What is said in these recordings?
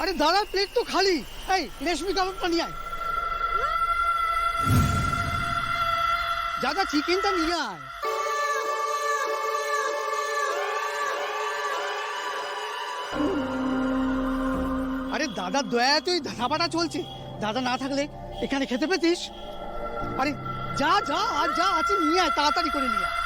আরে দাদার প্লেট তো খালি। এই রেশমি কাবাবটা নিয়ে আয়। দাদা চিকেনটা নিয়ে আয়। আরে দাদার দয়াতে ওই ধাবাটা চলছে, দাদা না থাকলে এখানে খেতে পেতিস। আরে যা যা আর যা আছে নিয়ে আয়, তাড়াতাড়ি করে নিয়ে আয়।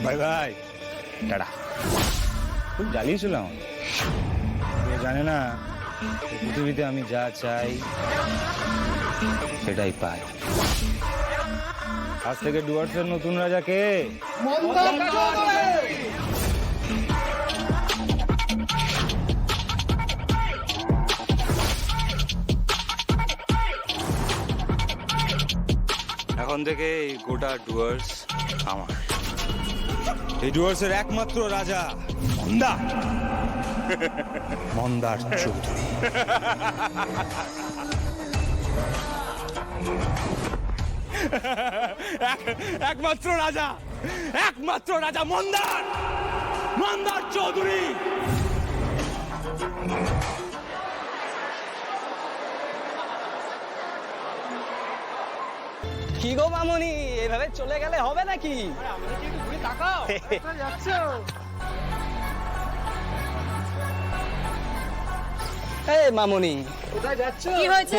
Bye bye, tata. খুব জ্বালিয়েছিলাম, জানে না পৃথিবীতে আমি যা চাই সেটাই পাই। আজ থেকে ডুয়ার্সের নতুন রাজা কে? এখন থেকে এই গোটা ডুয়ার্স আমার। এই ডুয়ার্সের একমাত্র রাজা মন্দা, মন্দার চৌধুরী। একমাত্র রাজা, একমাত্র রাজা মন্দার, মন্দার চৌধুরী। কি গো মামনি, এভাবে চলে গেলে হবে নাকি? এই মামনি, কোথায় যাচ্ছ? কি হয়েছে?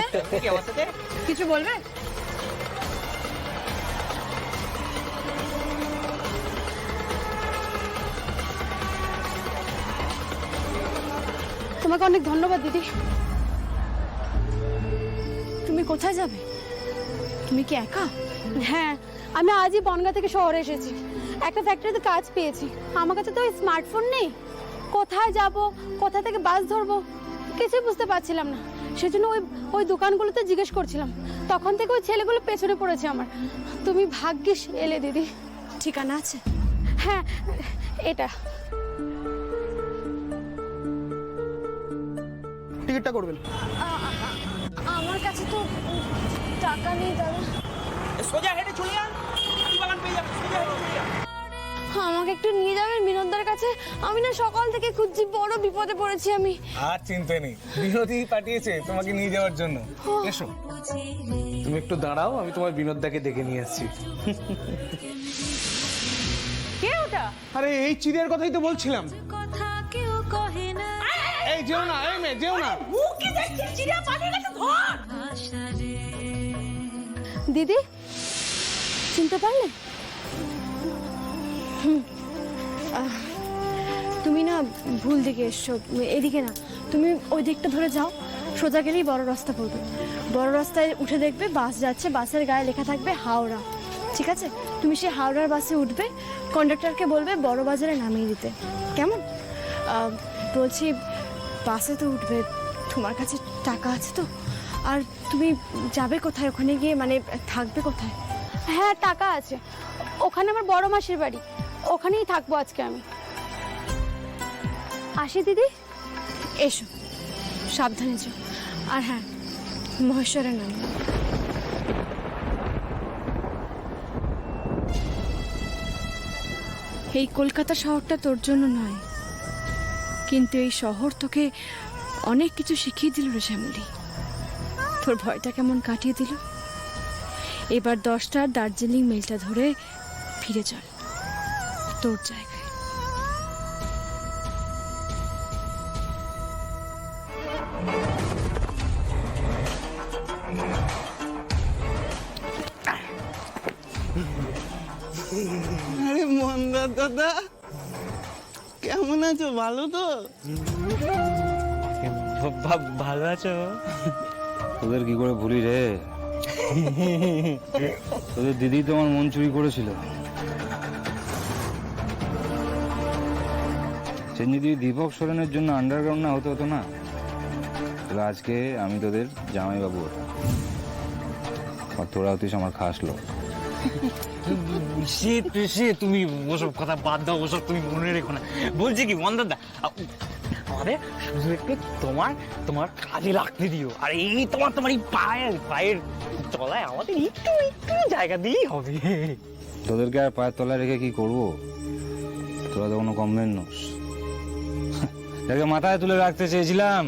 কিছু বলবে? তোমাকে অনেক ধন্যবাদ দিদি। তুমি কোথায় যাবে? তুমি কি একা? হ্যাঁ, আমি আজই বনগা থেকে শহরে এসেছি, একটা ফ্যাক্টরিতে কাজ পেয়েছি। আমার কাছে তো ওই স্মার্টফোন নেই, কোথায় যাব, কোথা থেকে বাস ধরবো কিছুই বুঝতে পারছিলাম না। সেজন্য ওই দোকানগুলোতে জিজ্ঞেস করছিলাম, তখন থেকে ওই ছেলেগুলো পেছনে পড়েছে আমার। তুমি ভাগ্যিস এলে দিদি। ঠিকানা আছে? হ্যাঁ, এটা। টিকিটটা করবেন? আমার কাছে তো টাকা নেই দাদা। সোজা হেঁটে চলে যান, বাগান পেয়ে যাবেন। সোজা হেঁটে চলে যান। আমাকে একটু নিয়ে যাবেন বিনোদদার কাছে? আমি না সকাল থেকে খুঁজছি, বড় বিপদে পড়েছি আমি। আর চিন্তা নেই, বিনোদী পাঠিয়েছে তোমাকে নিয়ে যাওয়ার জন্য। এসো, তুমি একটু দাঁড়াও, আমি তোমার বিনোদদাকে ডেকে নিয়ে আসছি। কে ওটা? আরে এই চিড়িয়ার কথাই তো বলছিলাম। এই যেও না, এই মেয়ে যেও না। দিদি, চিনতে পারলে? তুমি না ভুল দিকে এসছো, এদিকে না, তুমি ওই দিকটা ধরে যাও, সোজা গেলেই বড় রাস্তা পড়বে। বড় রাস্তায় উঠে দেখবে বাস যাচ্ছে, বাসের গায়ে লেখা থাকবে হাওড়া। ঠিক আছে, তুমি সেই হাওড়ার বাসে উঠবে, কন্ডাক্টরকে বলবে বড় বাজারে নামিয়ে দিতে। কেমন? বলছি, বাসে তো উঠবে, তোমার কাছে টাকা আছে তো? আর তুমি যাবে কোথায় ওখানে গিয়ে, মানে থাকবে কোথায়? হ্যাঁ টাকা আছে, ওখানে আমার বড় মাসির বাড়ি, ওখানেই থাকবো আজকে আমি। আসি দিদি, এসো, সাবধানে যাও। আর হ্যাঁ, মহেশ্বরের নাম। এই কলকাতা শহরটা তোর জন্য নয়, কিন্তু এই শহর তোকে অনেক কিছু শিখিয়ে দিল রে শ্যামলী। তোর ভয়টা কেমন কাটিয়ে দিল। এবার 10টার দার্জিলিং মেলটা ধরে ফিরে চল তোর জায়গায়। আরে মন্দার দাদা, কেমন আছো? ভালো তো? ভালো আছো? তোদের কি করে ভুলি রে? তোদের দিদি তো আমার মন চুরি করেছিল। সে যদি দীপক সোরেনের জন্য আন্ডারগ্রাউন্ড না হতে হতো না, তাহলে আজকে আমি তোদের জামাইবাবু হতাম। আর তোরা হতিস আমার খাস লোক। সে তুমি ওসব কথা বাদ দাও, ওসব তুমি মনে রেখো না। বলছি কি মন্দাদা, আমাদের শুধু একটু তোমার কাজে রাখতে দিও। আর এই তোমার এই পায়ের তলায় আমাদের একটু জায়গা দিলেই হবে। তোদেরকে আর পায়ের তলায় রেখে কি করবো? তোরা তো কোনো কমপ্লেন নোস। যাকে মাথায় তুলে রাখতে চেয়েছিলাম